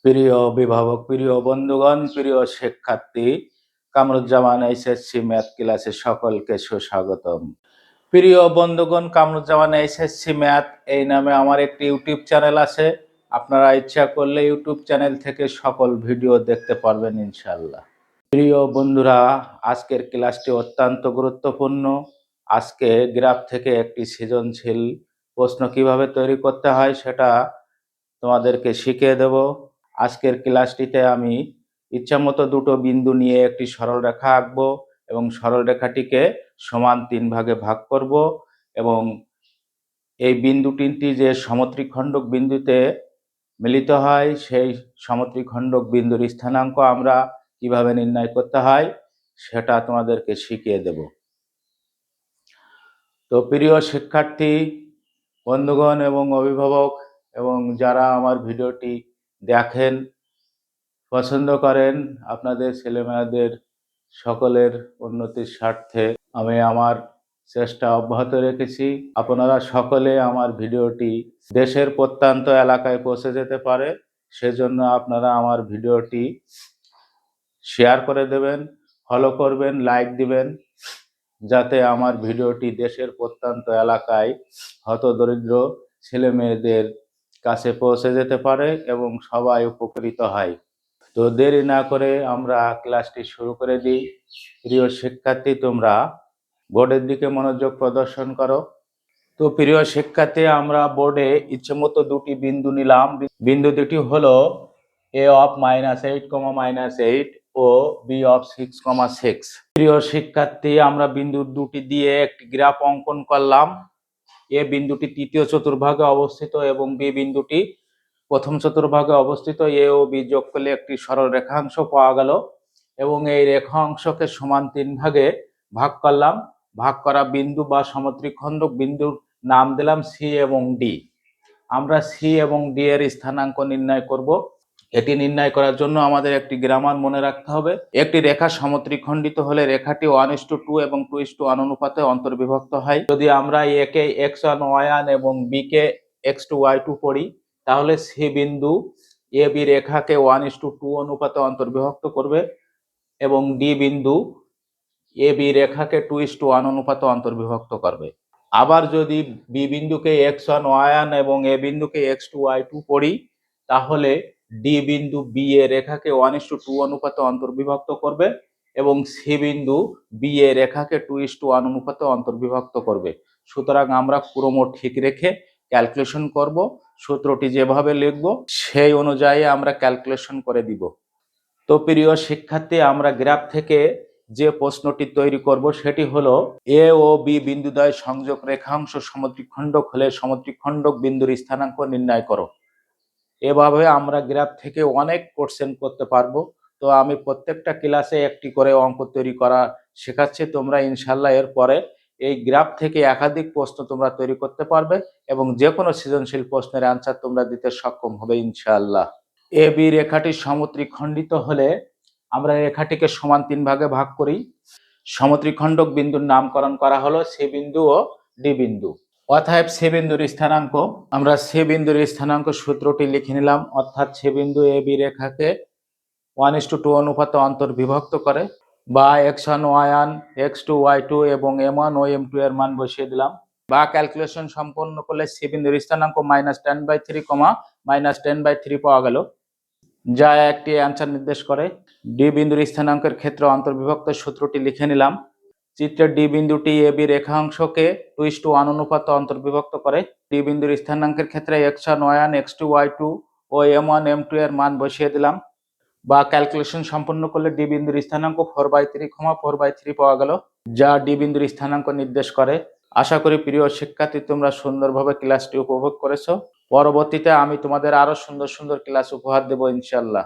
প্রিয় অভিভাবক, প্রিয় বন্ধুগণ, প্রিয় শিক্ষার্থী, কামরুজ্জামান এইচএসসি ম্যাথ ক্লাসে সকলকে সুস্বাগতম। প্রিয় বন্ধুগণ, কামরুজ্জামান এইচএসসি ম্যাথ এই নামে আমার একটি ইউটিউব চ্যানেল আছে। আপনারা ইচ্ছা করলে ইউটিউব চ্যানেল থেকে সকল ভিডিও দেখতে পারবেন ইনশাআল্লাহ। প্রিয় বন্ধুরা, আজকের ক্লাসটি অত্যন্ত গুরুত্বপূর্ণ। আজকে গ্রাফ থেকে একটি সৃজনশীল প্রশ্ন কিভাবে তৈরি করতে হয় সেটা তোমাদেরকে শিখিয়ে দেব। আজকের ক্লাসটিতে আমি ইচ্ছামতো দুটো বিন্দু নিয়ে একটি সরলরেখা আঁকবো এবং সরলরেখাটিকে সমান 3 ভাগে ভাগ করব এবং এই বিন্দু তিনটি যে সমত্রিখণ্ডক বিন্দুতে মিলিত হয় সেই সমত্রিখণ্ডক বিন্দুর স্থানাঙ্ক আমরা কিভাবে নির্ণয় করতে হয় সেটা তোমাদেরকে শিখিয়ে দেব। তো প্রিয় শিক্ষার্থী বন্ধুগণ এবং অভিভাবক এবং যারা আমার ভিডিওটি দেখেন, পছন্দ করেন, আপনাদের ছেলেমেয়েদের সকলের উন্নতির স্বার্থে আমি আমার চেষ্টা অব্যাহত রেখেছি। আপনারা সকলে আমার ভিডিওটি দেশের প্রত্যন্ত এলাকায় পৌঁছে যেতে পারে, সেজন্য আপনারা আমার ভিডিওটি শেয়ার করে দেবেন, ফলো করবেন, লাইক দিবেন, যাতে আমার ভিডিওটি দেশের প্রত্যন্ত এলাকায় হতদরিদ্র ছেলে মেয়েদের কাছে পৌঁছে যেতে পারে এবং সবাই উপকৃত হয়। তো দেরি না করে আমরা ক্লাসটি শুরু করে দিই। প্রিয় শিক্ষার্থী, তোমরা বোর্ডের দিকে মনোযোগ প্রদর্শন করো। তো প্রিয় শিক্ষার্থী, আমরা বোর্ডে ইচ্ছেমতো দুটি বিন্দু নিলাম। বিন্দু দুটি হলো a অফ -8, -8 ও b অফ 6, 6। প্রিয় শিক্ষার্থী, আমরা বিন্দু দুটি দিয়ে একটি গ্রাফ অঙ্কন করলাম। এ বিন্দুটি তৃতীয় চতুর্ভাগে অবস্থিত এবং বি বিন্দুটি প্রথম চতুর্ভাগে অবস্থিত। এ ও বি যোগ করলে একটি সরল রেখাংশ পাওয়া গেল এবং এই রেখাংশকে সমান 3 ভাগে ভাগ করলাম। ভাগ করা বিন্দু বা সমত্রিখণ্ডক বিন্দুর নাম দিলাম সি এবং ডি। আমরা সি এবং ডি এর স্থানাঙ্ক নির্ণয় করব। এটি নির্ণয় করার জন্য আমাদের একটি গ্রামার মনে রাখতে হবে। একটি রেখা সমত্রিখণ্ডিত হলে রেখাটি 1:2 এবং 2:1 অনুপাতে অন্তর্বিভক্ত হয়। যদি আমরা এ কে x1 y1 এবং বি কে x2 y2 পড়ি, তাহলে সি বিন্দু এ বি রেখাকে 1:2 অনুপাতে অন্তর্বিভক্ত করবে এবং ডি বিন্দু এ বি রেখাকে 2:1 অনুপাতে অন্তর্বিভক্ত করবে। আবার যদি বি বিন্দুকে x1 y1 এবং এ বিন্দুকে x2 y2 পড়ি, তাহলে ডি বিন্দু বি এ রেখাকে 1:2 অনুপাতে অন্তর্বিভক্ত করবে এবং সি বিন্দু বি এ রেখাকে 2:1 অনুপাতে অন্তর্বিভক্ত করবে। সুতরাং আমরা ক্রম ঠিক রেখে ক্যালকুলেশন করব। সূত্রটি যেভাবে লিখব সেই অনুযায়ী আমরা ক্যালকুলেশন করে দিব। তো প্রিয় শিক্ষার্থী, আমরা গ্রাফ থেকে যে প্রশ্নটি তৈরি করব সেটি হলো এ ও বি বিন্দুদ্বয় সংযোগ রেখাংশ সমদ্বিখণ্ডক হলে সমদ্বিখণ্ডক বিন্দুর স্থানাঙ্ক নির্ণয় করো। এভাবে আমরা গ্রাফ থেকে অনেক কোশ্চেন করতে পারবো। তো আমি প্রত্যেকটা ক্লাসে একটি করে অঙ্ক তৈরি করা শেখাচ্ছি। তোমরা ইনশাল্লাহ এরপরে এই গ্রাফ থেকে একাধিক প্রশ্ন তোমরা তৈরি করতে পারবে এবং যে কোনো সৃজনশীল প্রশ্নের অ্যান্সার তোমরা দিতে সক্ষম হবে ইনশাআল্লাহ। এ বি রেখাটি সমত্রিখণ্ডিত হলে আমরা রেখাটিকে সমান 3 ভাগে ভাগ করি। সমত্রিখণ্ডক বিন্দুর নামকরণ করা হলো সি বিন্দু ও ডি বিন্দু। অতএব সি বিন্দুর স্থানাঙ্ক, আমরা সি বিন্দুর স্থানাঙ্ক সূত্রটি লিখে নিলাম। অর্থাৎ সি বিন্দু এ বি রেখাকে 1:2 অনুপাতে অন্তর্বিভক্ত করে, বা x1 y1 x2 y2 এবং m1 ও m2 এর মান বসিয়ে দিলাম। বা ক্যালকুলেশন সম্পন্ন করলে সি বিন্দুর স্থানাঙ্ক -10/3, -10/3 পাওয়া গেল, যা একটি অ্যান্সার নির্দেশ করে। ডি বিন্দুর স্থানাঙ্কের ক্ষেত্রে অন্তর্বিভক্ত সূত্রটি লিখে নিলাম। চিত্রের ডি বিন্দুটি এ বি রেখাংশকে 2:1 অনুপাতে অন্তর্বিভক্ত করে। ডি বিন্দুর স্থানাঙ্কের ক্ষেত্রে x1 y1 x2 y2 ও m1 m2 এর মান বসিয়ে দিলাম। বা ক্যালকুলেশন সম্পন্ন করলে ডি বিন্দুর স্থানাঙ্ক 4/3, 4/3 পাওয়া গেল, যা ডি বিন্দুর স্থানাঙ্ক নির্দেশ করে। আশা করি প্রিয় শিক্ষার্থী তোমরা সুন্দরভাবে ক্লাসটি উপভোগ করেছো। পরবর্তীতে আমি তোমাদের আরো সুন্দর সুন্দর ক্লাস উপহার দেব ইনশাআল্লাহ।